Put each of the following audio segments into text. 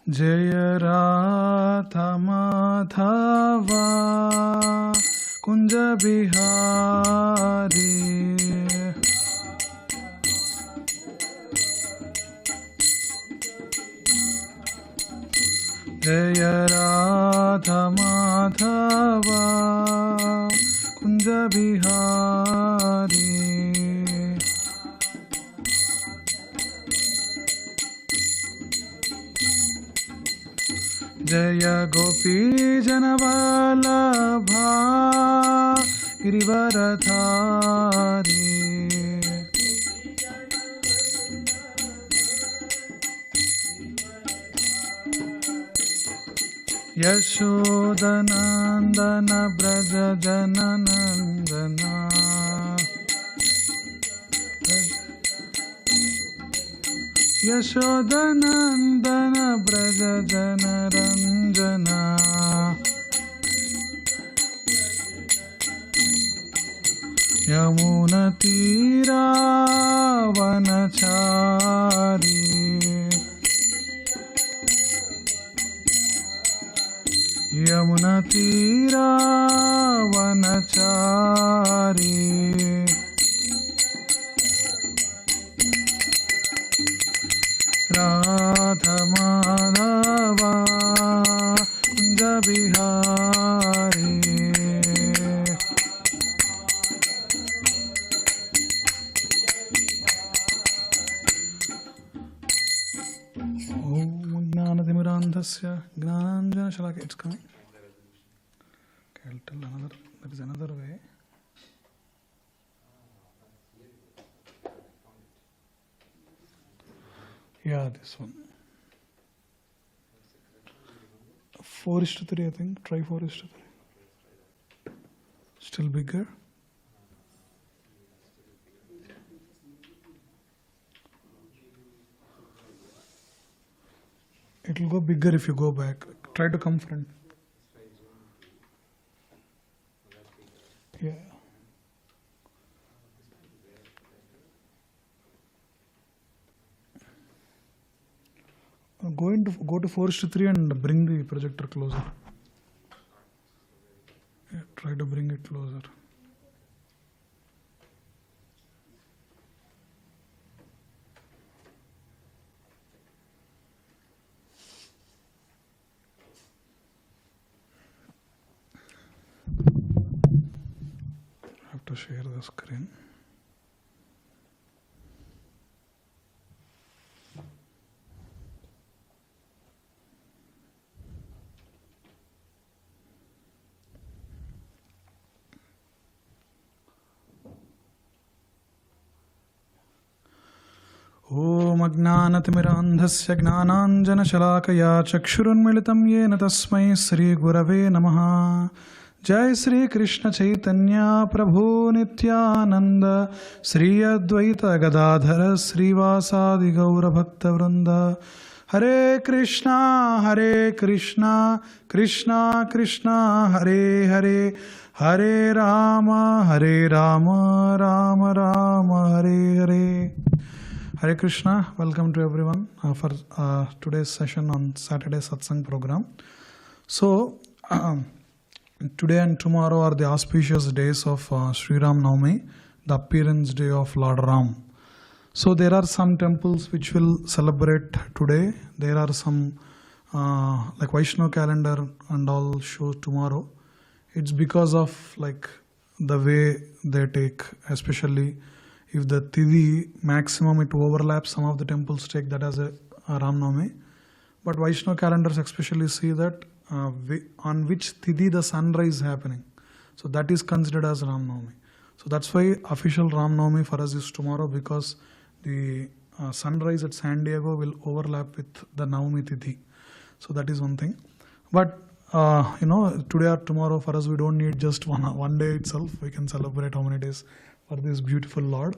Jaya Radha Madhava Kunja Bihari. Jaya Radha Madhava Kunja Bihari. Jaya Gopi Janavalabha Girivaradhari. Yashodanandana Braja Jananandana. Yashodanandana Braja Janaranjana. Yamuna Tira Vanachari. Yamuna Tira Vanachari. Radha Madhava Kunja Bihari. Om Gnanatimirandhasya Gnananjana Shalaka. It's coming. Okay, I'll tell another. There is another way. Yeah, this one. 4:3, I think. Try 4:3. Still bigger. It will go bigger if you go back. Try to come front. Yeah. Go to 4:3 and bring the projector closer. Yeah, try to bring it closer. I have to share the screen. Om Ajnanatimirandhasya Gnananjanashalakaya Chakshurunmilitam Yena Tasmai Sri Gurave Namaha. Jai Sri Krishna Chaitanya Prabhu Nityananda Sri Advaita Gadadhara Srivasadi Gaura Bhakta Vrinda. Hare Krishna Krishna Krishna Hare Hare Hare Rama Rama Rama Hare Hare. Hare Krishna, welcome to everyone for today's session on Saturday Satsang program. So, today and tomorrow are the auspicious days of Sri Ram Navami, the appearance day of Lord Ram. So, there are some temples which will celebrate today. There are some like Vaishnava calendar and all show tomorrow. It's because of like the way they take, especially if the Tithi maximum it overlaps, some of the temples take that as a Ram Navami. But Vaishnava calendars especially see that on which Tithi the sunrise is happening. So that is considered as Ram Navami. So that's why official Ram Navami for us is tomorrow, because the sunrise at San Diego will overlap with the Navami Tithi. So that is one thing. But today or tomorrow for us we don't need just one day itself. We can celebrate how many days for this beautiful Lord.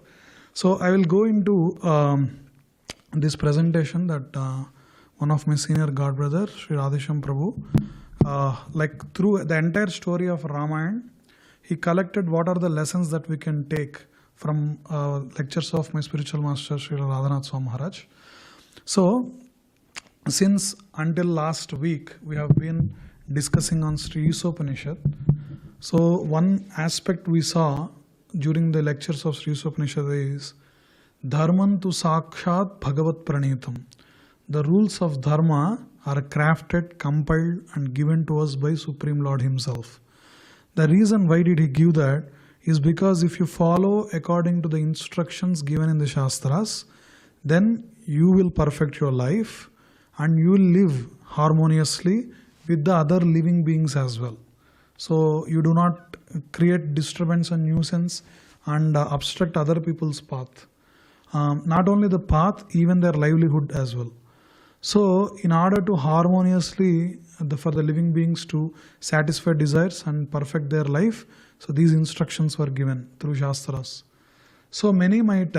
So I will go into this presentation that one of my senior god brother, Sri Radhesham Prabhu, like through the entire story of Ramayan, he collected what are the lessons that we can take from lectures of my spiritual master, Sri Radhanath Swami Maharaj. So since until last week we have been discussing on Sri Isopanishad. So one aspect we saw during the lectures of Sri Isopanishad is Dharman tu Sakshat Bhagavat Pranitam. The rules of Dharma are crafted, compiled and given to us by Supreme Lord Himself. The reason why did He give that is because if you follow according to the instructions given in the Shastras, then you will perfect your life and you will live harmoniously with the other living beings as well. So you do not create disturbance and nuisance and obstruct other people's path. Not only the path, even their livelihood as well. So in order to harmoniously for the living beings to satisfy desires and perfect their life, so these instructions were given through Shastras. So many might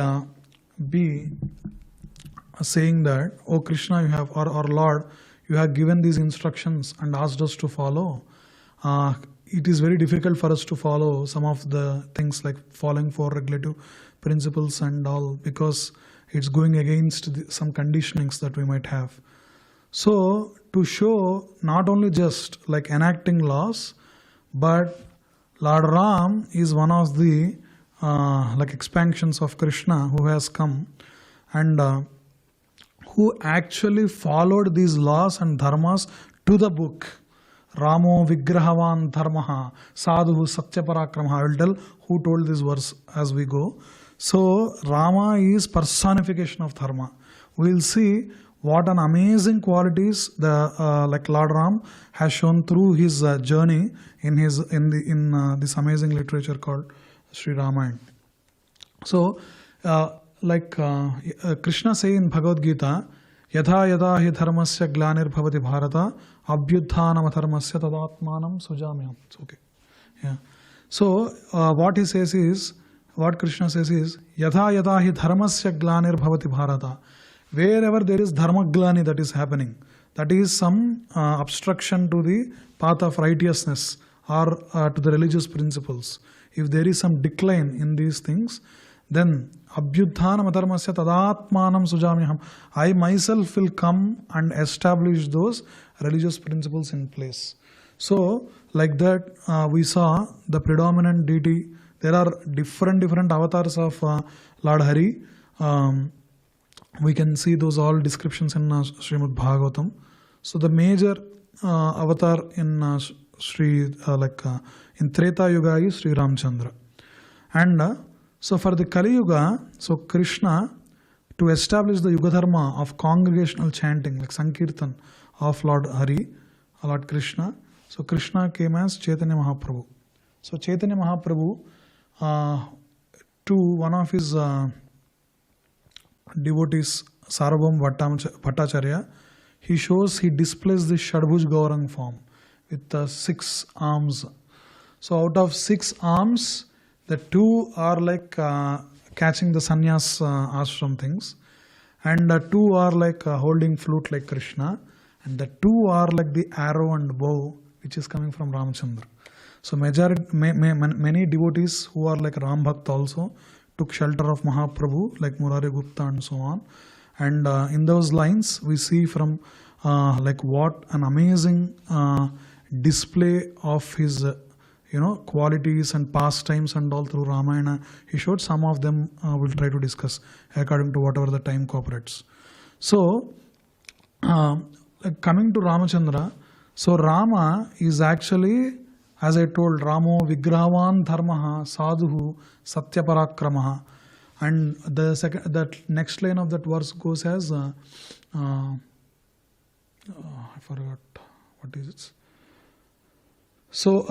be saying that, oh Krishna, you have, or Lord, you have given these instructions and asked us to follow. It is very difficult for us to follow some of the things like following four regulative principles and all, because it's going against some conditionings that we might have. So to show not only just like enacting laws, but Lord Ram is one of the like expansions of Krishna who has come and who actually followed these laws and dharmas to the book. Ramo Vigrahavan Dharmaha Sadhu Satya Parakramaha. I will tell who told this verse as we go. So Rama is personification of dharma. We will see what an amazing qualities the like Lord Ram has shown through his journey in this amazing literature called Sri Ramayan. So Krishna say in Bhagavad Gita, Yatha yatha hi dharmasya glanir bhavati bharata abhyudhanam dharmasya tadatmanam sujamyam. It's okay. Yeah. So what he says is, what Krishna says is, Yatha yatha hi dharmasya glanir bhavati bharata. Wherever there is dharma glani that is happening, that is some obstruction to the path of righteousness or to the religious principles. If there is some decline in these things, then abhyudhanam adharmasya tadatmanam sujamyaham. I myself will come and establish those religious principles in place. So like that we saw the predominant deity. There are different avatars of Lord Hari. We can see those all descriptions in Srimad Bhagavatam. So the major avatar in in Treta Yuga is Sri Ramchandra. And so for the Kali Yuga, so Krishna, to establish the Yuga Dharma of congregational chanting, like Sankirtan of Lord Hari, Lord Krishna, so Krishna came as Chaitanya Mahaprabhu. So Chaitanya Mahaprabhu, to one of his devotees, Sarvabhauma Bhattacharya, he displays the Shadbhuj Gauranga form with 6 arms. So out of 6 arms, the 2 are like catching the sannyas ashram things, and the 2 are like holding flute like Krishna, and the 2 are like the arrow and bow which is coming from Ramchandra. So many devotees who are like Ram Bhakt also took shelter of Mahaprabhu, like Murari Gupta and so on. And in those lines we see from like what an amazing display of his qualities and pastimes and all through Ramayana. He showed some of them. We'll try to discuss according to whatever the time cooperates. So coming to Ramachandra, so Rama is actually, as I told, Ramo Vigrahavan Dharmaha Sadhu Satya Parakramaha. And that next line of that verse goes as I forgot what is it. So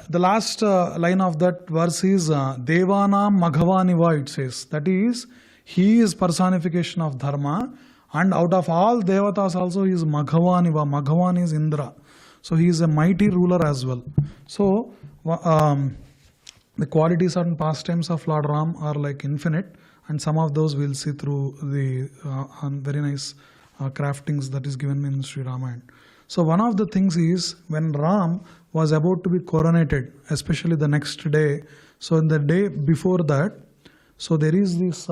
the last line of that verse is Devanam Maghavaniva, it says. That is, he is personification of dharma, and out of all devatas also he is Maghavaniva. Maghavan is Indra. So he is a mighty ruler as well. So the qualities and pastimes of Lord Ram are like infinite, and some of those we'll see through the very nice craftings that is given in Sri Ramayan. So one of the things is when Ram was about to be coronated, especially the next day, so in the day before that, so there is this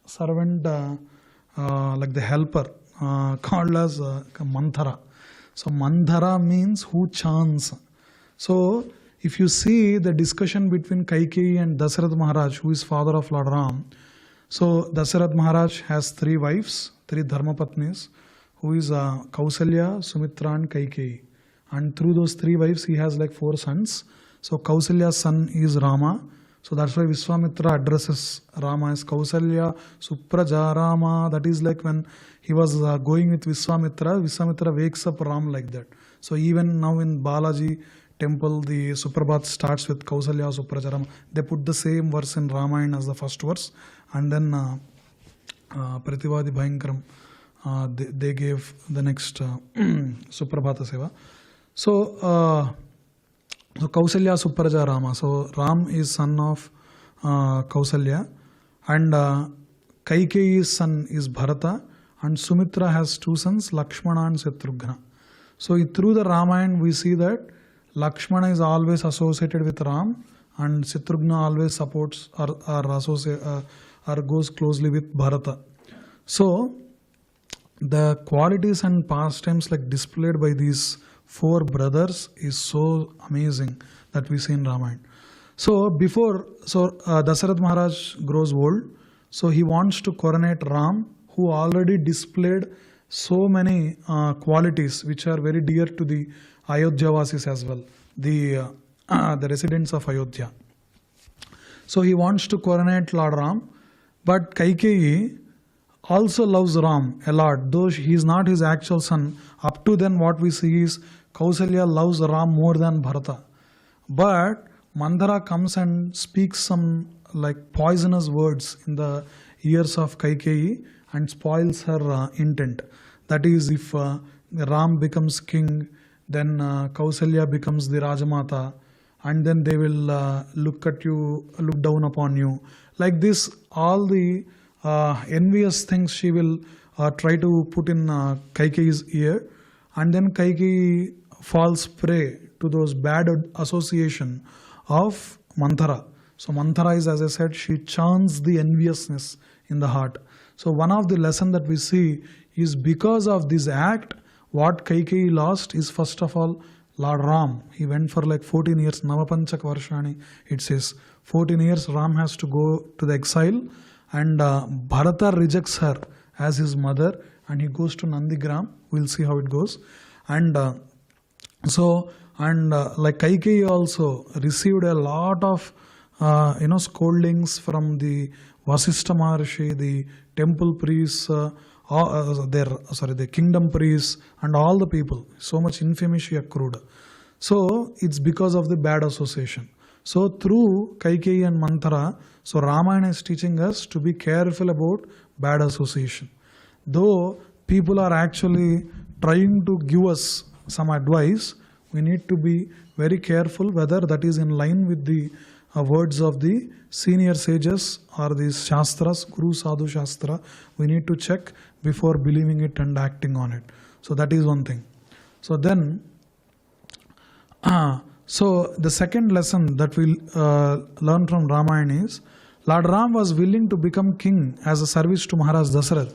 servant like the helper, called as Manthara. So Manthara means who chants. So if you see the discussion between Kaikeyi and Dasarath Maharaj, who is father of Lord Ram, so Dasarath Maharaj has 3 wives, 3 dharmapatnis, who is Kausalya, Sumitra and Kaikeyi. And through those 3 wives he has like 4 sons. So Kausalya's son is Rama. So that's why Vishwamitra addresses Rama as Kausalya, Supraja Rama. That is like when he was going with Vishwamitra, Vishwamitra wakes up Ram like that. So even now in Balaji temple, the Suprabhat starts with Kausalya, Supraja Rama. They put the same verse in Ramayan as the first verse. And then Prativadi Bhayankaram, they gave the next Suprabhata Seva. So Kausalya, Supraja, Rama. So Ram is son of Kausalya, and Kaikeyi's son is Bharata, and Sumitra has 2 sons, Lakshmana and Shatrughna. So through the Ramayan we see that Lakshmana is always associated with Ram, and Shatrughna always supports or goes closely with Bharata. So the qualities and pastimes like displayed by these 4 brothers is so amazing that we see in Ramayana. So Dasarath Maharaj grows old, so he wants to coronate Ram, who already displayed so many qualities which are very dear to the Ayodhyavasis as well, the residents of Ayodhya. So he wants to coronate Lord Ram, but Kaikeyi also loves Ram a lot, though he is not his actual son. Up to then what we see is Kausalya loves Ram more than Bharata. But Mandara comes and speaks some like poisonous words in the ears of Kaikeyi and spoils her intent. That is, if Ram becomes king, then Kausalya becomes the Rajamata, and then they will look down upon you. Like this, all the envious things she will try to put in Kaikeyi's ear, and then Kaikeyi falls prey to those bad association of Manthara. So Manthara is, as I said, she chants the enviousness in the heart. So one of the lesson that we see is because of this act, what Kaikeyi lost is first of all Lord Ram. He went for like 14 years, Navapanchak Varshani, it says. 14 years Ram has to go to the exile, and Bharata rejects her as his mother, and he goes to Nandigram. We'll see how it goes. And like Kaikeyi also received a lot of scoldings from the Vasishtha Maharshi, the temple priests, the kingdom priests, and all the people. So much infamy she accrued. So it's because of the bad association. So through Kaikeyi and Manthara, so Ramayana is teaching us to be careful about bad association. Though people are actually trying to give us some advice, we need to be very careful whether that is in line with the words of the senior sages or the Shastras, Guru Sadhu Shastra. We need to check before believing it and acting on it. So that is one thing. So then, so the second lesson that we learn from Ramayana is Lord Ram was willing to become king as a service to Maharaj Dasarath,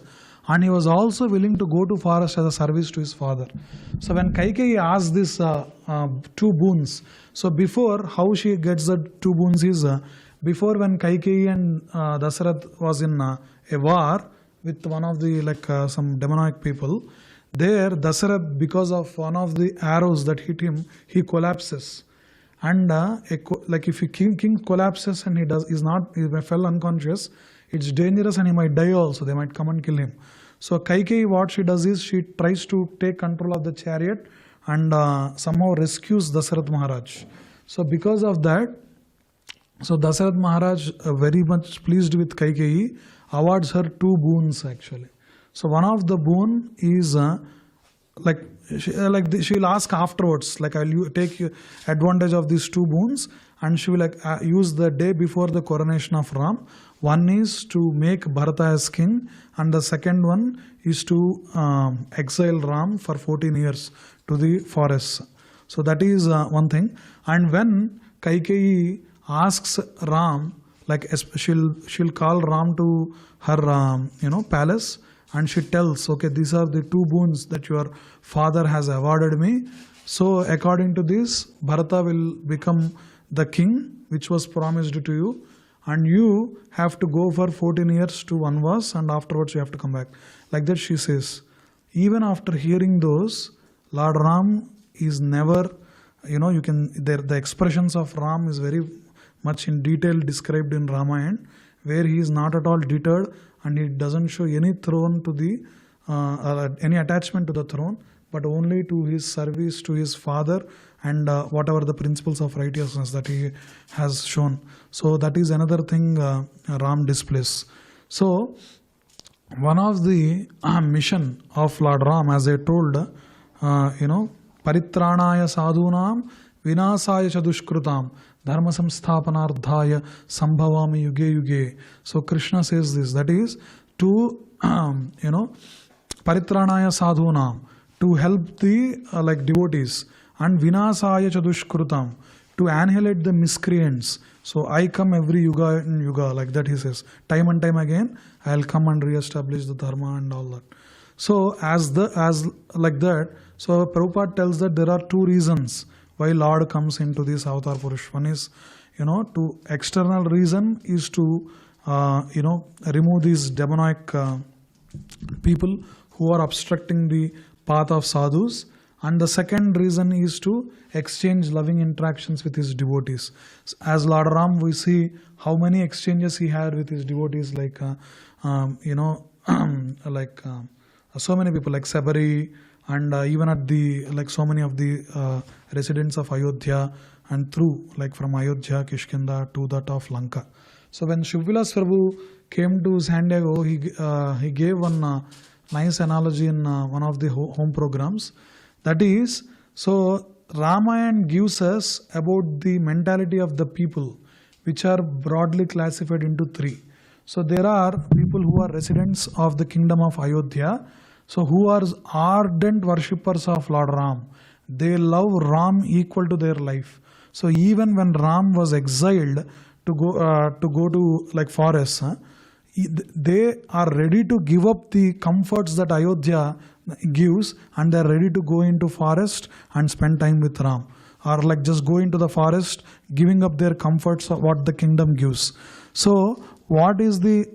and he was also willing to go to forest as a service to his father. So when Kaikeyi asked these 2 boons, so before how she gets the 2 boons is before when Kaikeyi and Dasarath was in a war with one of the some demonic people, there Dasarath, because of one of the arrows that hit him, he collapses. And if a king collapses and he fell unconscious, it's dangerous and he might die also. They might come and kill him. So Kaikeyi, what she does is she tries to take control of the chariot and somehow rescues Dasarath Maharaj. So because of that, so Dasarath Maharaj, very much pleased with Kaikeyi, awards her 2 boons actually. So one of the boon is she'll ask afterwards, like I'll take advantage of these 2 boons, and she will use the day before the coronation of Ram. One is to make Bharata as king, and the second one is to exile Ram for 14 years to the forests. So that is one thing. And when Kaikeyi asks Ram, she'll call Ram to her palace, and she tells, okay, these are the two boons that your father has awarded me. So according to this, Bharata will become the king which was promised to you, and you have to go for 14 years to Vanvas, and afterwards you have to come back. Like that she says. Even after hearing those, Lord Ram is never, the expressions of Ram is very much in detail described in Ramayan, where he is not at all deterred and he doesn't show any throne to the, any attachment to the throne, but only to his service to his father and whatever the principles of righteousness that he has shown. So that is another thing Ram displays. So one of the mission of Lord Ram, as I told, Paritranaya sadhunam vinasaya chadushkrutam dharma samsthapanardhaya sambhavami yuge yuge. So Krishna says this, that is to, Paritranaya sadhunam, to help the devotees, and vinasaya chadushkrutam, to annihilate the miscreants. So I come every yuga and yuga, like that he says. Time and time again, I'll come and re-establish the dharma and all that. So as like that, so Prabhupada tells that there are two reasons why Lord comes into this avatar Purush. One is, to external reason is to, remove these demonic people who are obstructing the path of sadhus. And the second reason is to exchange loving interactions with his devotees. As Lord Ram, we see how many exchanges he had with his devotees, like, so many people like Sabari, and even at the, so many of the residents of Ayodhya, and through, from Ayodhya, Kishkinda to that of Lanka. So when Shivvilas Prabhu came to San Diego, he gave one nice analogy in one of the home programs. That is, so Ramayan gives us about the mentality of the people, which are broadly classified into three. So there are people who are residents of the kingdom of Ayodhya, so who are ardent worshippers of Lord Ram. They love Ram equal to their life. So even when Ram was exiled to go to forests, they are ready to give up the comforts that Ayodhya gives, and they are ready to go into forest and spend time with Ram, or just go into the forest, giving up their comforts of what the kingdom gives. So what is the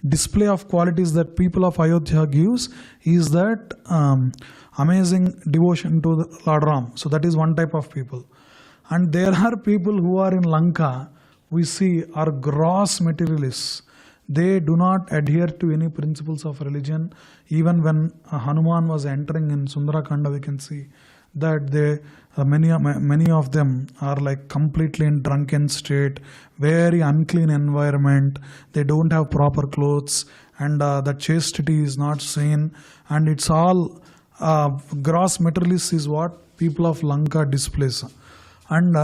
display of qualities that people of Ayodhya gives is that amazing devotion to the Lord Ram. So that is one type of people. And there are people who are in Lanka, we see, are gross materialists. They do not adhere to any principles of religion. Even when Hanuman was entering in Sundarakanda, we can see that many of them are completely in drunken state, very unclean environment. They don't have proper clothes, and the chastity is not seen, and it's all gross materialists is what people of Lanka displays. And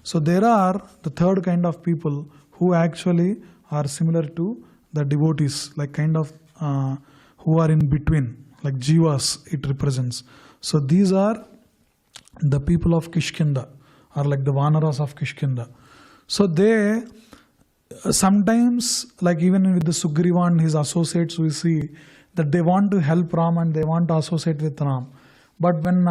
so there are the third kind of people who actually are similar to the devotees, who are in between, like jivas it represents. So these are the people of Kishkinda, or the Vanaras of Kishkinda. So they sometimes, even with the Sugriva and his associates, we see that they want to help Ram and they want to associate with Ram. But when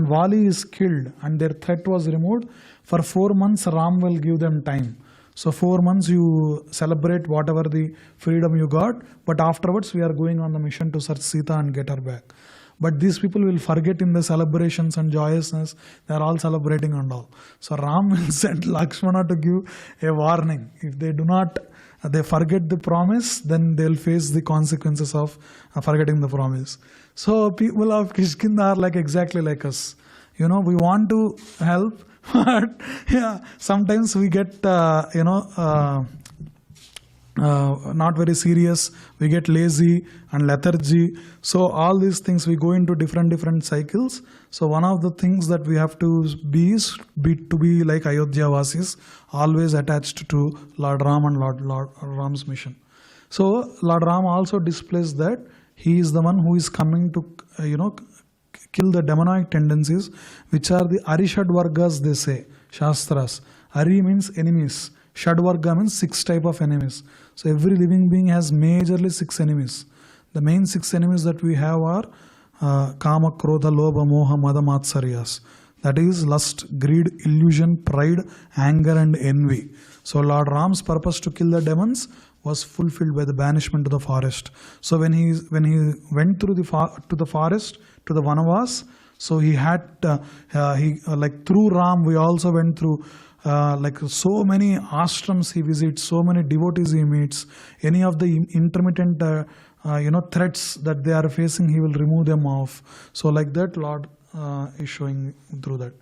Vali is killed and their threat was removed, for 4 months Ram will give them time. So 4 months you celebrate whatever the freedom you got, but afterwards we are going on the mission to search Sita and get her back. But these people will forget in the celebrations and joyousness, they are all celebrating and all. So Ram will send Lakshmana to give a warning. If they do not, they forget the promise, then they will face the consequences of forgetting the promise. So people of Kishkinda are exactly like us. We want to help, but sometimes we get, not very serious, we get lazy and lethargy. So all these things, we go into different cycles. So one of the things that we have to be is to be like Ayodhya Vasis, always attached to Lord Ram and Lord Ram's mission. So Lord Ram also displays that he is the one who is coming to kill the demonic tendencies, which are the Arishadvargas, they say, Shastras. Ari means enemies. Shadvarga means 6 type of enemies. So every living being has majorly 6 enemies. The main 6 enemies that we have are Kama, Krodha, Lobha, Moha, Mada, Matsaryas. That is lust, greed, illusion, pride, anger and envy. So Lord Ram's purpose to kill the demons was fulfilled by the banishment to the forest. So when he went through to the forest, to the Vanavas, so he had like through Ram we also went through like so many ashrams he visits, so many devotees he meets. Any of the intermittent threats that they are facing, he will remove them off. So like that Lord is showing through that.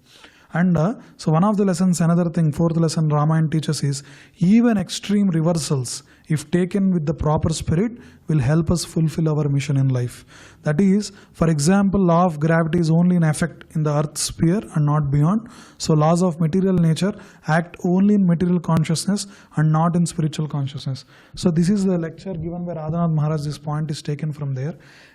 And so one of the lessons, another thing, fourth lesson Ramayan teaches is even extreme reversals, if taken with the proper spirit, will help us fulfill our mission in life. That is, for example, law of gravity is only in effect in the earth sphere and not beyond. So laws of material nature act only in material consciousness and not in spiritual consciousness. So this is the lecture given by Radhanath Maharaj. This point is taken from there,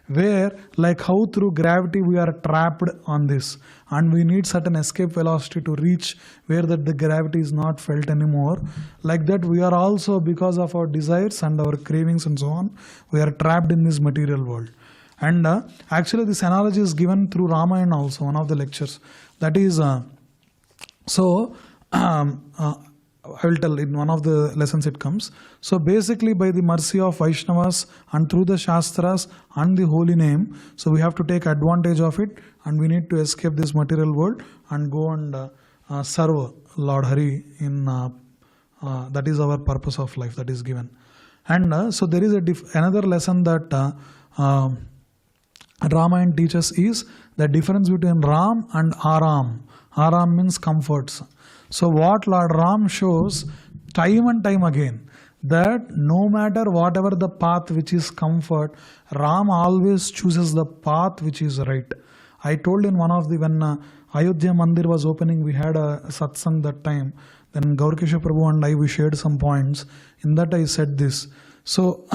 where like how through gravity we are trapped on this and we need certain escape velocity to reach where that the gravity is not felt anymore. Like that we are also, because of our desires and our cravings and so on, we are trapped in this material world. And actually this analogy is given through Ramayan also, one of the lectures. That is, I will tell in one of the lessons it comes. So basically by the mercy of Vaishnavas and through the Shastras and the holy name, so we have to take advantage of it and we need to escape this material world and go and serve Lord Hari in that is our purpose of life that is given. And so there is another lesson that Ramayan teaches is the difference between Ram and Aram. Aram means comforts. So what Lord Ram shows time and time again, that no matter whatever the path which is comfort, Ram always chooses the path which is right. I told in one of the, when Ayodhya Mandir was opening, we had a satsang that time. Then Gauranga Prabhu and I, we shared some points. In that I said this. So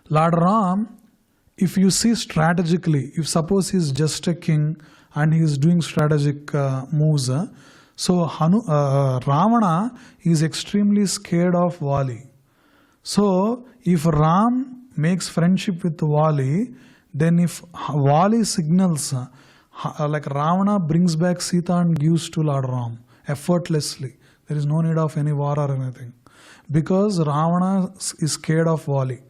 Lord Ram, if you see strategically, if suppose he is just a king and he is doing strategic moves, so Ravana is extremely scared of Vali. So if Ram makes friendship with Vali, then if Vali signals, like Ravana brings back Sita and gives to Lord Ram effortlessly. There is no need of any war or anything, because Ravana is scared of Vali.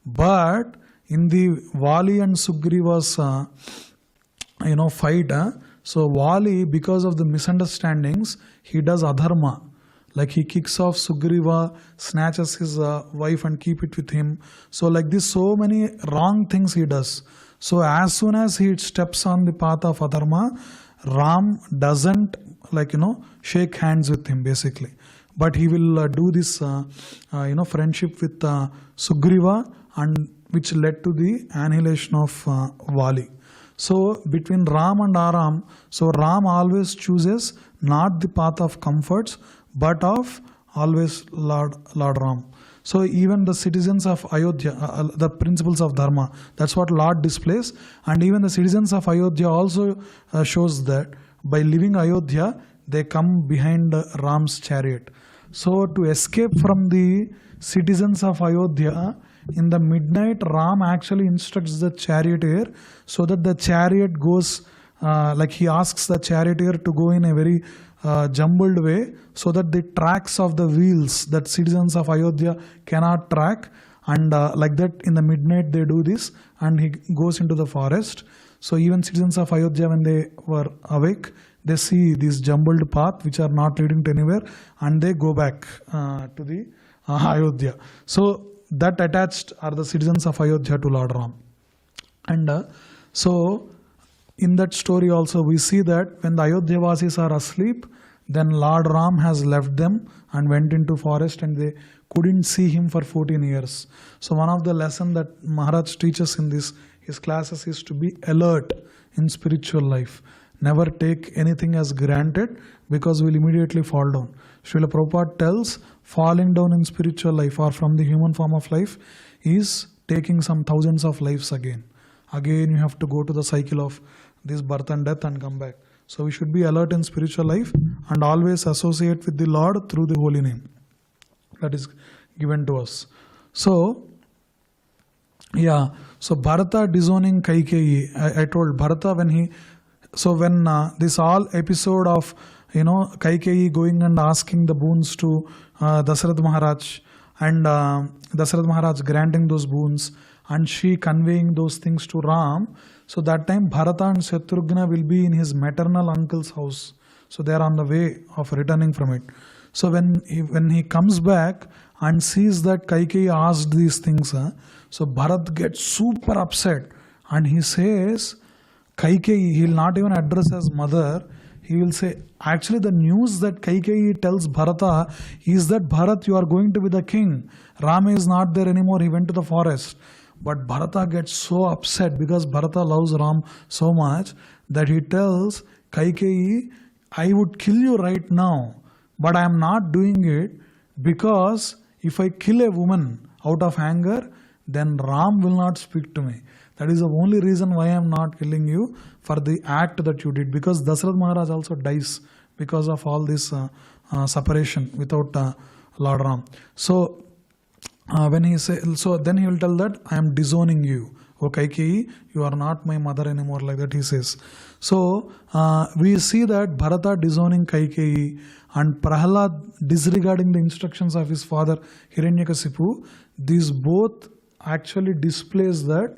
But in the Vali and Sugriva's fight, so Vali, because of the misunderstandings, he does adharma. Like he kicks off Sugriva, snatches his wife and keep it with him. So like this, so many wrong things he does. So as soon as he steps on the path of adharma, Ram doesn't shake hands with him basically. But he will do this friendship with Sugriva, and which led to the annihilation of Vali. So between Ram and Aram, so Ram always chooses not the path of comforts, but of always Lord Ram. So even the citizens of Ayodhya, the principles of Dharma, that's what Lord displays. And even the citizens of Ayodhya also shows that by leaving Ayodhya, they come behind Ram's chariot. So to escape from the citizens of Ayodhya, in the midnight, Ram actually instructs the charioteer so that the chariot goes, like he asks the charioteer to go in a very jumbled way, so that the tracks of the wheels that citizens of Ayodhya cannot track, and like that in the midnight they do this, and he goes into the forest. So even citizens of Ayodhya, when they were awake, they see this jumbled path which are not leading to anywhere, and they go back to the Ayodhya. So that attached are the citizens of Ayodhya to Lord Ram. And so in that story also we see that when the Ayodhyavasis are asleep, then Lord Ram has left them and went into forest, and they couldn't see him for 14 years. So one of the lessons that Maharaj teaches in his classes is to be alert in spiritual life. Never take anything as granted, because we'll immediately fall down. Srila Prabhupada tells falling down in spiritual life or from the human form of life is taking some thousands of lives again. Again you have to go to the cycle of this birth and death and come back. So we should be alert in spiritual life and always associate with the Lord through the holy name. That is given to us. So, yeah, so Bharata disowning Kaikeyi, I told Bharata when this all episode of, Kaikeyi going and asking the boons to Dasarath Maharaj, and Dasarath Maharaj granting those boons, and she conveying those things to Ram. So that time Bharata and Shatrugna will be in his maternal uncle's house. So they are on the way of returning from it. So when he comes back and sees that Kaikeyi asked these things, so Bharat gets super upset and he says, Kaikeyi, he will not even address as mother. He will say, actually the news that Kaikeyi tells Bharata is that Bharat, you are going to be the king. Rama is not there anymore, he went to the forest. But Bharata gets so upset because Bharata loves Ram so much that he tells Kaikeyi, I would kill you right now, but I am not doing it because if I kill a woman out of anger, then Ram will not speak to me. That is the only reason why I am not killing you, for the act that you did. Because Dasarath Maharaj also dies because of all this separation without Lord Ram. So when he say, so then he will tell that I am disowning you. O Kaikeyi, you are not my mother anymore, like that he says. So we see that Bharata disowning Kaikeyi and Prahalad disregarding the instructions of his father Hiranyakasipu. These both actually displays that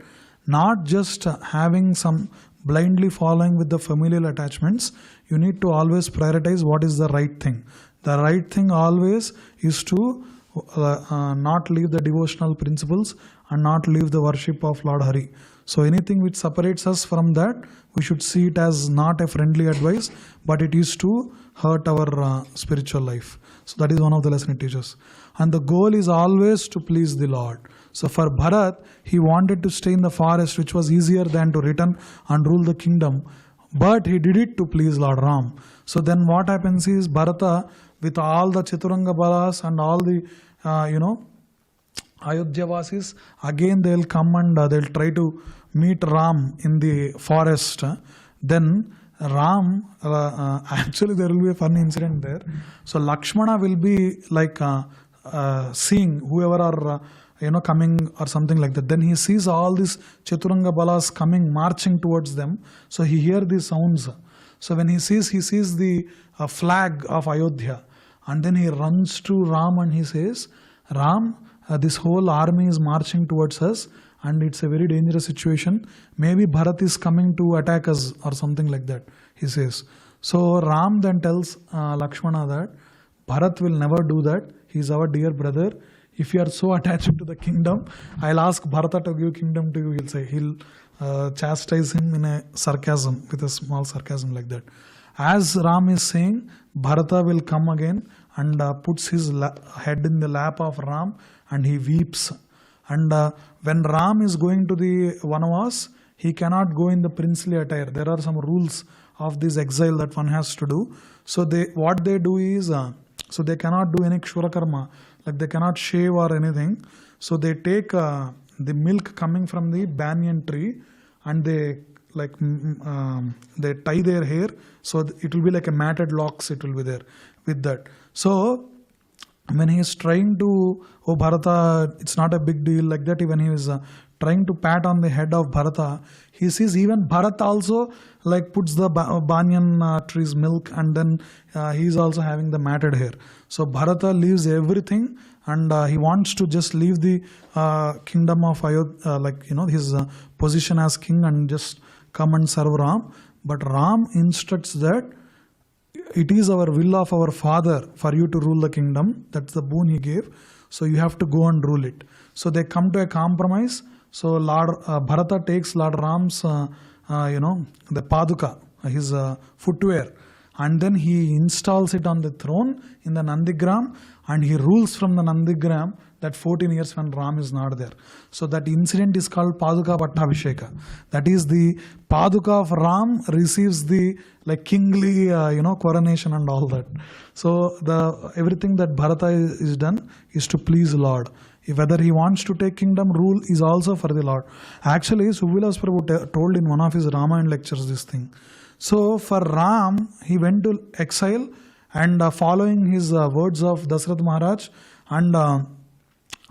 not just having some blindly following with the familial attachments, you need to always prioritize what is the right thing. The right thing always is to not leave the devotional principles and not leave the worship of Lord Hari. So anything which separates us from that, we should see it as not a friendly advice, but it is to hurt our spiritual life. So that is one of the lesson it teaches. And the goal is always to please the Lord. So for Bharat, he wanted to stay in the forest, which was easier than to return and rule the kingdom. But he did it to please Lord Ram. So then what happens is Bharata, with all the Chaturanga Balas and all the, Ayodhyavasis, again they will come and they will try to meet Ram in the forest. Then Ram, actually there will be a funny incident there. So Lakshmana will be like seeing whoever are coming or something like that. Then he sees all these Chaturanga Balas coming, marching towards them. So he hears these sounds. So when he sees the flag of Ayodhya. And then he runs to Ram and he says, Ram, this whole army is marching towards us and it's a very dangerous situation. Maybe Bharat is coming to attack us or something like that, he says. So Ram then tells Lakshmana that Bharat will never do that. He is our dear brother. If you are so attached to the kingdom, I'll ask Bharata to give kingdom to you, he'll say. He'll chastise him in a sarcasm, with a small sarcasm like that. As Ram is saying, Bharata will come again and puts his head in the lap of Ram and he weeps. And when Ram is going to the Vanavas, he cannot go in the princely attire. There are some rules of this exile that one has to do. So what they do is, so they cannot do any kshura karma, like they cannot shave or anything. So they take the milk coming from the banyan tree and they tie their hair, so it will be like a matted locks, it will be there with that. So when he is trying to, oh Bharata, it's not a big deal, like that, when he is trying to pat on the head of Bharata, he sees even Bharata also like puts the banyan tree's milk, and then he is also having the matted hair. So Bharata leaves everything and he wants to just leave the kingdom of Ayodhya, his position as king, and just come and serve Ram. But Ram instructs that it is our will of our father for you to rule the kingdom. That's the boon he gave. So you have to go and rule it. So they come to a compromise. So Bharata takes Lord Ram's, the paduka, his footwear, and then he installs it on the throne in the Nandigram, and he rules from the Nandigram that 14 years when Ram is not there. So that incident is called Paduka Pattabhisheka. That is the Paduka of Ram receives the kingly coronation and all that. So everything that Bharata is done is to please Lord. Whether he wants to take kingdom, rule is also for the Lord. Actually, Suvilas Prabhu told in one of his Ramayan lectures this thing. So for Ram, he went to exile, and following his words of Dasarath Maharaj, and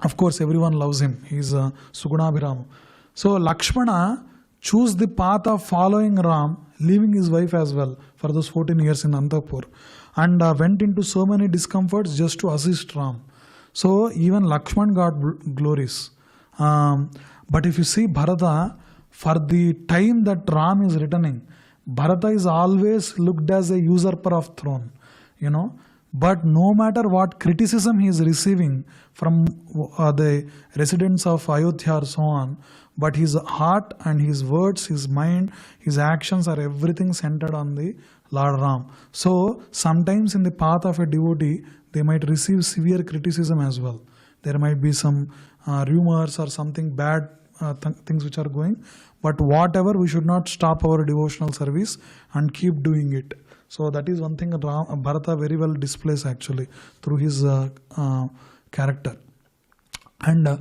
Of course, everyone loves him. He's Sugunabhiram. So Lakshmana chose the path of following Ram, leaving his wife as well for those 14 years in Antapur, and went into so many discomforts just to assist Ram. So even Lakshman got glories. But if you see Bharata, for the time that Ram is returning, Bharata is always looked as a usurper of throne, you know. But no matter what criticism he is receiving from the residents of Ayodhya or so on, but his heart and his words, his mind, his actions are everything centered on the Lord Ram. So sometimes in the path of a devotee, they might receive severe criticism as well. There might be some rumors or something bad things which are going, but whatever, we should not stop our devotional service and keep doing it. So that is one thing Bharata very well displays actually through his character. And by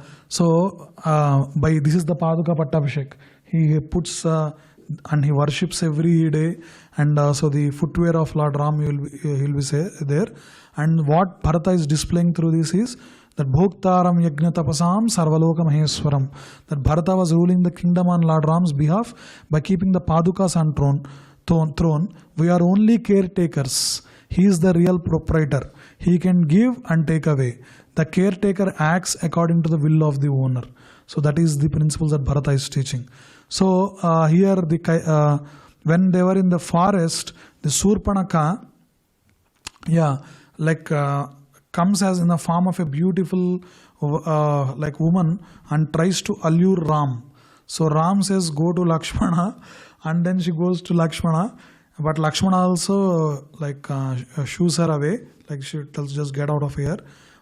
this is the Paduka Pattabhishek. He puts and he worships every day, and so the footwear of Lord Ram he'll be there. And what Bharata is displaying through this is that Bhoktaram Yajna Tapasam Sarvaloka Maheswaram. That Bharata was ruling the kingdom on Lord Ram's behalf by keeping the Padukas on throne. We are only caretakers. He is the real proprietor. He can give and take away. The caretaker acts according to the will of the owner. So that is the principles that Bharata is teaching. So here when they were in the forest, the Surpanaka comes as in the form of a beautiful woman and tries to allure Ram. So Ram says, go to Lakshmana, and then she goes to Lakshmana, but Lakshmana also shoos her away, like she tells, just get out of here.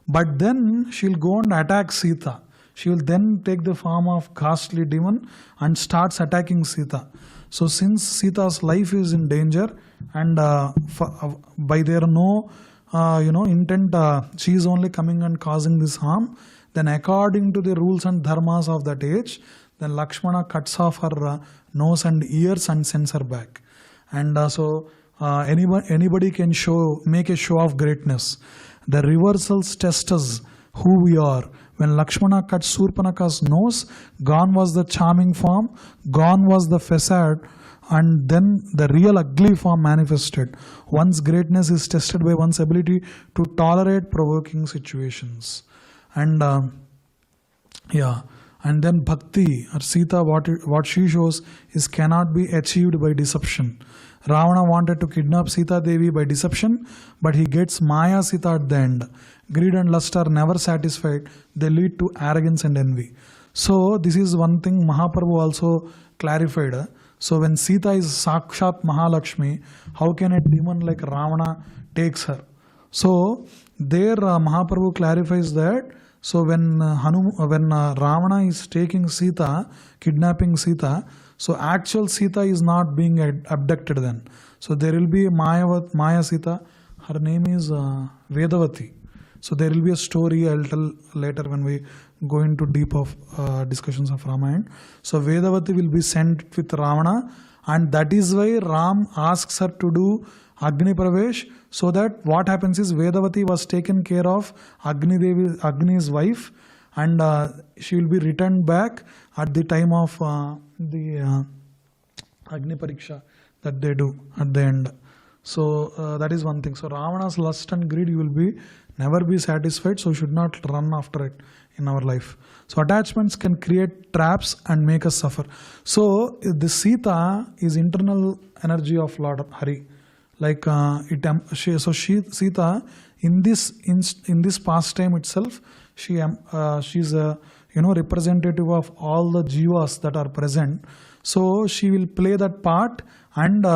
But then she'll go and attack Sita. She will then take the form of ghastly demon and starts attacking Sita. So since Sita's life is in danger, and by their intent, she is only coming and causing this harm, then according to the rules and dharmas of that age, then Lakshmana cuts off her nose and ears and sends her back. And anybody can make a show of greatness. The reversals test us who we are. When Lakshmana cut Surpanaka's nose, gone was the charming form, gone was the facade, and then the real ugly form manifested. One's greatness is tested by one's ability to tolerate provoking situations. And and then Bhakti or Sita, what she shows is cannot be achieved by deception. Ravana wanted to kidnap Sita Devi by deception, but he gets Maya Sita at the end. Greed and lust are never satisfied. They lead to arrogance and envy. So this is one thing Mahaprabhu also clarified. So when Sita is Sakshat Mahalakshmi, how can a demon like Ravana takes her? So there Mahaprabhu clarifies that. So when Ravana is taking Sita, kidnapping Sita, so actual Sita is not being abducted then. So there will be Maya Sita. Her name is Vedavati. So there will be a story I'll tell later when we go into deep of discussions of Ramayan. So Vedavati will be sent with Ravana, and that is why Ram asks her to do Agni Pravesh, so that what happens is Vedavati was taken care of, Agni's wife, and she will be returned back at the time of the Agni Pariksha that they do at the end. So that is one thing. So Ravana's lust and greed, you will never be satisfied, so should not run after it in our life. So attachments can create traps and make us suffer. So the Sita is internal energy of Lord Hari. Like Sita in this pastime itself, she's a representative of all the jivas that are present. So she will play that part and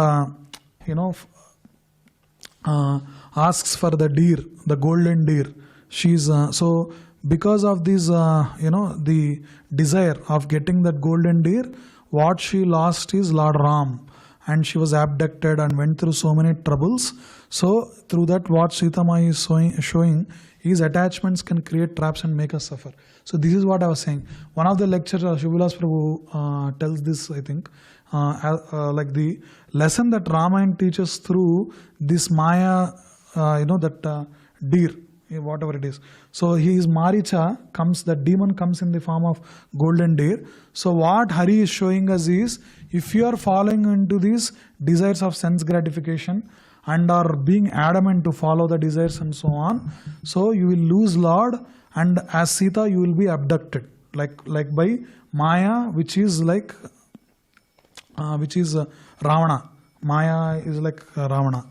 asks for the deer, the golden deer. She's so because of this the desire of getting that golden deer, what she lost is Lord Ram, and she was abducted and went through so many troubles. So through that, what Sita Mai is showing is attachments can create traps and make us suffer. So this is what I was saying. One of the lectures Shivalas Prabhu tells this, I think, like the lesson that Ramayan teaches through this Maya, that deer, whatever it is. So he is Maricha, the demon comes in the form of golden deer. So what Hari is showing us is, if you are falling into these desires of sense gratification and are being adamant to follow the desires and so on, so you will lose Lord, and as Sita you will be abducted, like by Maya, which is Ravana. Maya is like Ravana.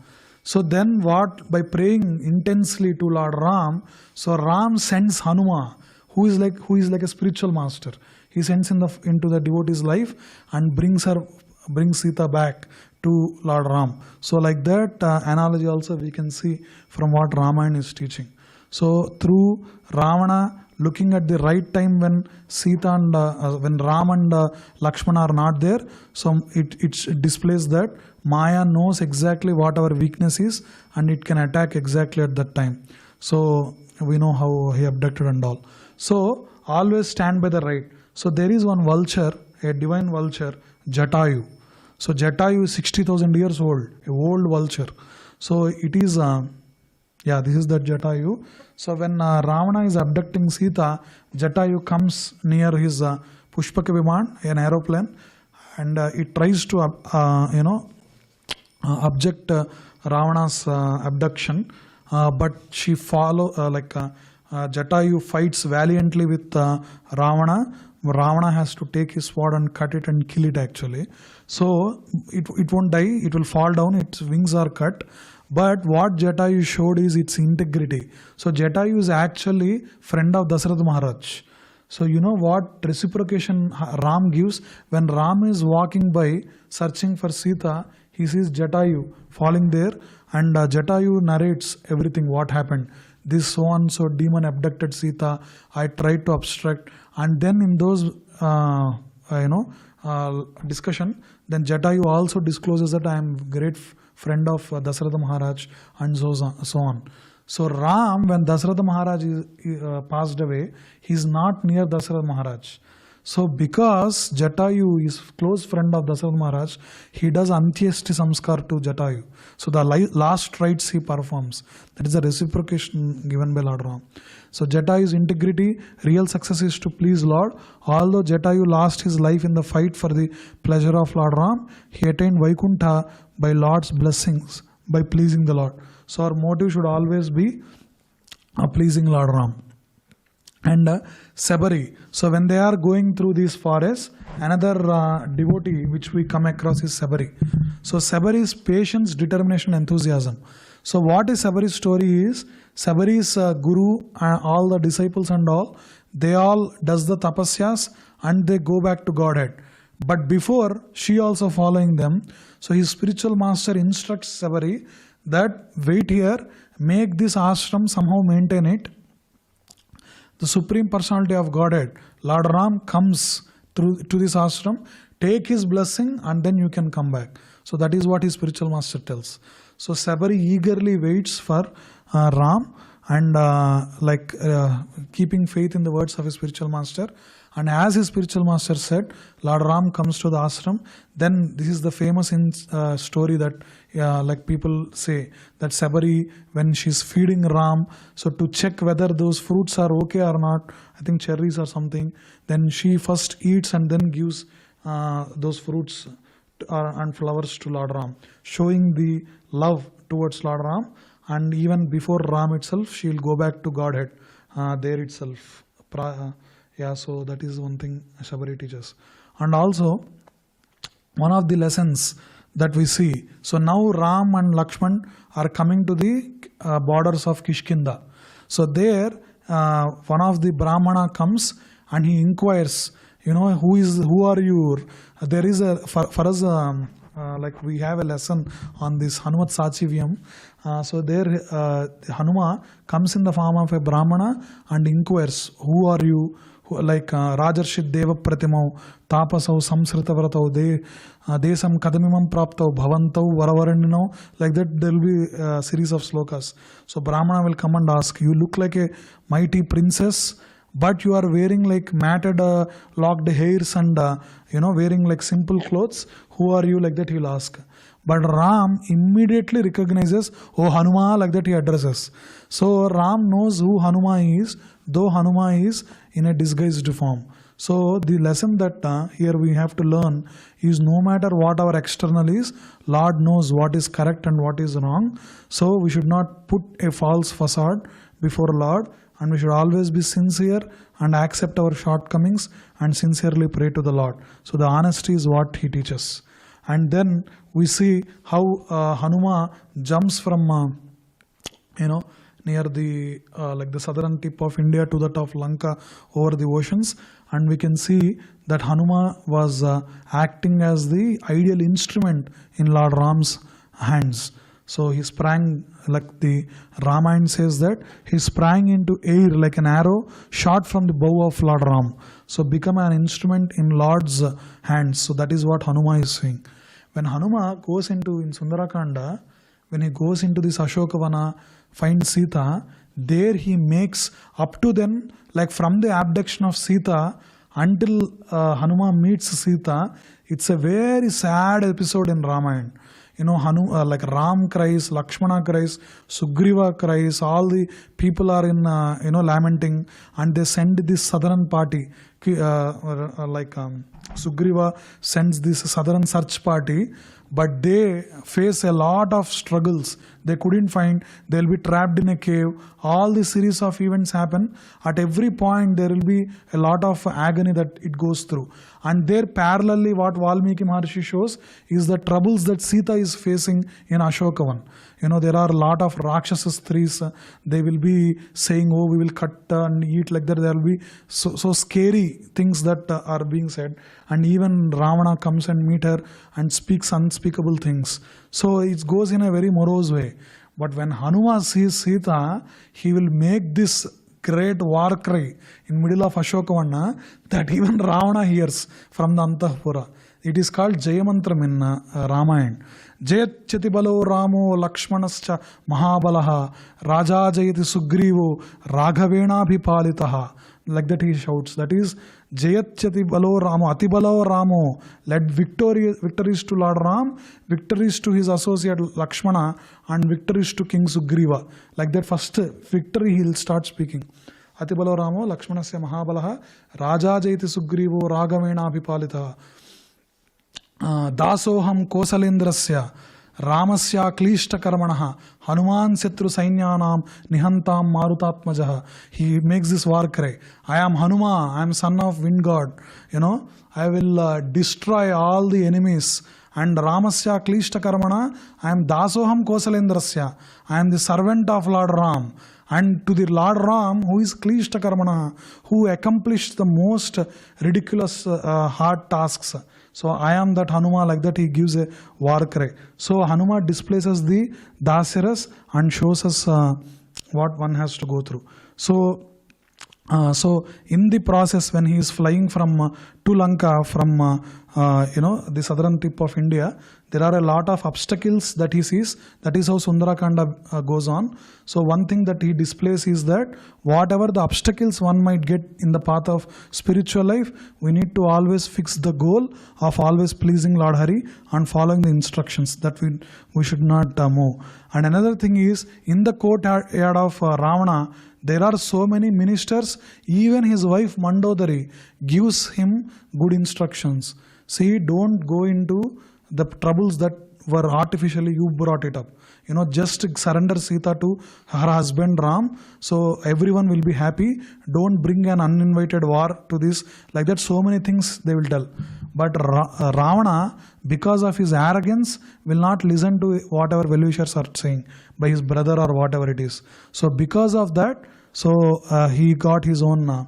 So then what, by praying intensely to Lord Ram, so Ram sends Hanuma, who is like a spiritual master. He sends into the devotee's life and brings Sita back to Lord Ram. So like that analogy also we can see from what Ramayan is teaching. So through Ravana looking at the right time when Sita and when Ram and Lakshmana are not there, so it displays that Maya knows exactly what our weakness is and it can attack exactly at that time. So we know how he abducted and all. So always stand by the right. So there is one vulture, a divine vulture, Jatayu. So Jatayu is 60,000 years old, a old vulture. So it is, this is that Jatayu. So when Ravana is abducting Sita, Jatayu comes near his Pushpaka Viman, an aeroplane, and it tries to, object Ravana's abduction, but she Jatayu fights valiantly with Ravana. Ravana has to take his sword and cut it and kill it actually. So it won't die, it will fall down, its wings are cut. But what Jatayu showed is its integrity. So Jatayu is actually friend of Dasarath Maharaj. So you know what reciprocation Ram gives? When Ram is walking by searching for Sita, he sees Jatayu falling there, and Jatayu narrates everything what happened. This so-and-so demon abducted Sita, I tried to obstruct, and then in those discussion, then Jatayu also discloses that I am great friend of Dasarath Maharaj and so on. So Ram, when Dasarath Maharaj passed away, he is not near Dasarath Maharaj. So because Jatayu is close friend of Dasarath Maharaj, he does Antyeshti Samskar to Jatayu. So the last rites he performs. That is the reciprocation given by Lord Ram. So Jatayu's integrity, real success is to please Lord. Although Jatayu lost his life in the fight for the pleasure of Lord Ram, he attained Vaikuntha by Lord's blessings, by pleasing the Lord. So our motive should always be pleasing Lord Ram. And Sabari. So when they are going through these forests, another devotee which we come across is Sabari. So Sabari is patience, determination, enthusiasm. So what is Sabari's story is, Sabari's guru and all the disciples and all, they all does the tapasyas and they go back to Godhead. But before, she also following them. So his spiritual master instructs Sabari that wait here, make this ashram, somehow maintain it. The Supreme Personality of Godhead, Lord Ram, comes to this ashram, take his blessing and then you can come back. So that is what his spiritual master tells. So Sabari eagerly waits for Ram and keeping faith in the words of his spiritual master. And as his spiritual master said, Lord Ram comes to the ashram. Then this is the famous story that like people say that Sabari, when she's feeding Ram, so to check whether those fruits are okay or not, I think cherries or something, then she first eats and then gives those fruits and flowers to Lord Ram, showing the love towards Lord Ram. And even before Ram itself, she will go back to Godhead there itself. So that is one thing Sabari teaches. And also, one of the lessons that we see, so now Ram and Lakshman are coming to the borders of Kishkinda. So there, one of the Brahmana comes and he inquires, who are you? There is for us, like we have a lesson on this Hanumat Sachivyam. So there, Hanuma comes in the form of a Brahmana and inquires, who are you? Like Rajarshit Deva Pratimau, Tapasau, Samsritavratau, Desam Kadamimam Praptau, Bhavantau, Varavaranino, like that there will be a series of slokas. So Brahmana will come and ask, you look like a mighty princess, but you are wearing like matted locked hairs and wearing like simple clothes. Who are you? Like that he'll ask. But Ram immediately recognizes, oh Hanuma, like that he addresses. So Ram knows who Hanuma is, though Hanuma is in a disguised form. So the lesson that here we have to learn is, no matter what our external is, Lord knows what is correct and what is wrong. So we should not put a false facade before Lord, and we should always be sincere and accept our shortcomings and sincerely pray to the Lord. So the honesty is what he teaches. And then we see how Hanuma jumps from near the like the southern tip of India to that of Lanka over the oceans, and we can see that Hanuma was acting as the ideal instrument in Lord Ram's hands. So he sprang, like the Ramayan says that he sprang into air like an arrow shot from the bow of Lord Ram. So become an instrument in Lord's hands. So that is what Hanuma is saying. When Hanuma goes into, in Sundarakanda, when he goes into this Ashokavana, finds Sita, there he makes up to then, like from the abduction of Sita until Hanuma meets Sita, it's a very sad episode in Ramayan. Like Ram cries, Lakshmana cries, Sugriva cries, all the people are in, lamenting, and they send this southern party, Sugriva sends this southern search party, but they face a lot of struggles. They couldn't find, they'll be trapped in a cave. All the series of events happen. At every point there will be a lot of agony that it goes through. And there parallelly what Valmiki Maharshi shows is the troubles that Sita is facing in Ashokavan. There are a lot of Rakshasa Stris. They will be saying, oh, we will cut and eat, like that. There will be so scary things that are being said. And even Ravana comes and meet her and speaks unspeakable things. So it goes in a very morose way. But when Hanuma sees Sita, he will make this great war cry in middle of Ashokavana that even Ravana hears from the Antahpura. It is called Jayamantram in Ramayan. Jayachati balo Ramo Lakshmanascha Mahabalaha Raja Jayati Sugrivo Raghavena Bhipalitaha. Like that he shouts. That is Jayachati balo Ramo, Atibalo Ramo. Let victories to Lord Ram, victories to his associate Lakshmana, and victories to King Sugriva. Like that first victory he will start speaking. Atibalo Ramo Lakshmanasya Mahabalaha Raja Jayati Sugrivo Raghavena Bhipalitaha. Dasoham Kosalendrasya Ramasya Klishta Karmanaha Hanuman Setru Sainyanam Nihantam Marutatmajaha. He makes this war cry. I am Hanuma, I am son of wind god. I will destroy all the enemies. And Ramasya Klishta Karmana, I am Dasoham Kosalendrasya. I am the servant of Lord Ram. And to the Lord Ram, who is Klishta Karmana, who accomplished the most ridiculous hard tasks. So I am that Hanuma, like that he gives a war cry. So Hanuma displaces the Dasaras and shows us what one has to go through. So in the process, when he is flying from to Lanka from the southern tip of India, there are a lot of obstacles that he sees. That is how Sundarakanda goes on. So one thing that he displays is that whatever the obstacles one might get in the path of spiritual life, we need to always fix the goal of always pleasing Lord Hari and following the instructions, that we should not move. And another thing is, in the courtyard of Ravana, there are so many ministers. Even his wife Mandodari gives him good instructions. See, don't go into the troubles that were artificially you brought it up. Just surrender Sita to her husband Ram, so everyone will be happy. Don't bring an uninvited war to this. Like that, so many things they will tell. But Ravana, because of his arrogance, will not listen to whatever well-wishers are saying by his brother or whatever it is. So because of that, he got his own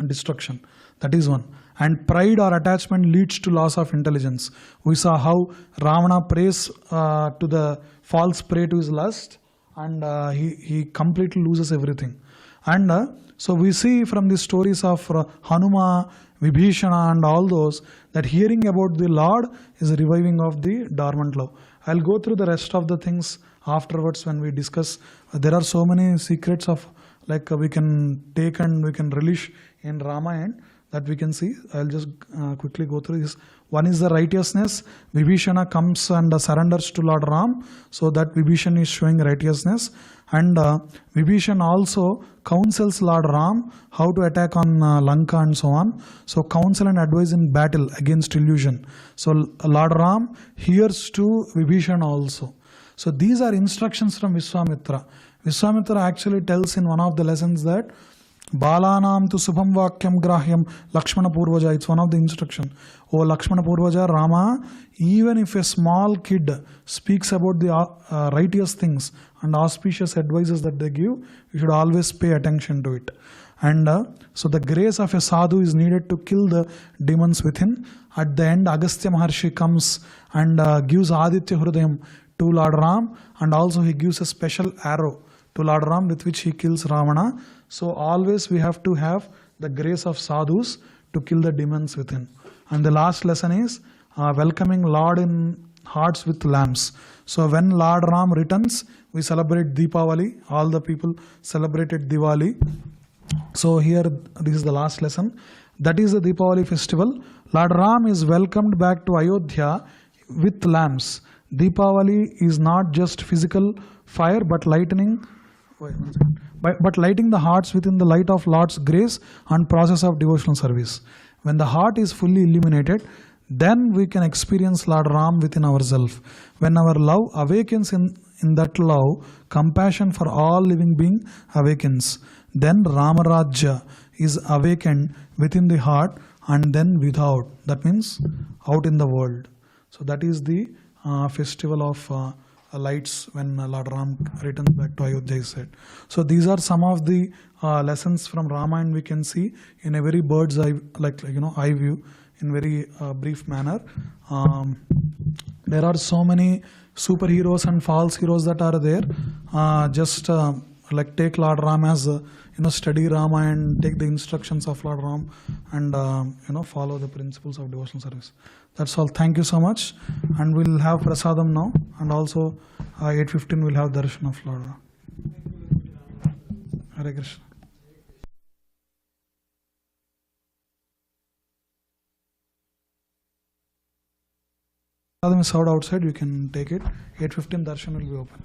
destruction. That is one. And pride or attachment leads to loss of intelligence. We saw how Ravana prays to the false prey to his lust, and he completely loses everything. And so we see from the stories of Hanuma, Vibhishana and all those, that hearing about the Lord is a reviving of the dormant love. I'll go through the rest of the things afterwards when we discuss. There are so many secrets of like we can take and we can relish in Ramayan, that we can see. I'll just quickly go through this. One is the righteousness. Vibhishana comes and surrenders to Lord Ram, so that Vibhishan is showing righteousness. And Vibhishan also counsels Lord Ram how to attack on Lanka and so on. So counsel and advise in battle against illusion. So Lord Ram hears to Vibhishan also. So these are instructions from Vishwamitra. Vishwamitra actually tells in one of the lessons that Balanam tu subham vakyam grahyam Lakshmana Purvaja. It's one of the instruction. Oh Lakshmana Purvaja, Rama, even if a small kid speaks about the righteous things and auspicious advices that they give, you should always pay attention to it. And so the grace of a sadhu is needed to kill the demons within. At the end, Agastya Maharshi comes and gives Aditya Hrudayam to Lord Ram, and also he gives a special arrow to Lord Ram with which he kills Ravana. So always we have to have the grace of sadhus to kill the demons within. And the last lesson is welcoming Lord in hearts with lamps. So when Lord Ram returns, we celebrate Deepavali. All the people celebrated Diwali. So here, this is the last lesson. That is the Deepavali festival. Lord Ram is welcomed back to Ayodhya with lamps. Deepavali is not just physical fire, but lighting the hearts within the light of Lord's grace and process of devotional service. When the heart is fully illuminated, then we can experience Lord Ram within ourselves. When our love awakens in that love, compassion for all living being awakens. Then Ramarajya is awakened within the heart and then without. That means out in the world. So that is the festival of lights when Lord Ram returns back to Ayodhya, is said. So these are some of the lessons from Ramayan we can see in a very bird's eye, eye view, in very brief manner. There are so many superheroes and false heroes that are there. Take Lord Ram as study Rama and take the instructions of Lord Ram and follow the principles of devotional service. That's all. Thank you so much. And we'll have prasadam now, and also 8:15 we'll have darshan of Lord Ram. Hare Krishna. Prasadam is served outside. You can take it. 8:15 darshan will be open.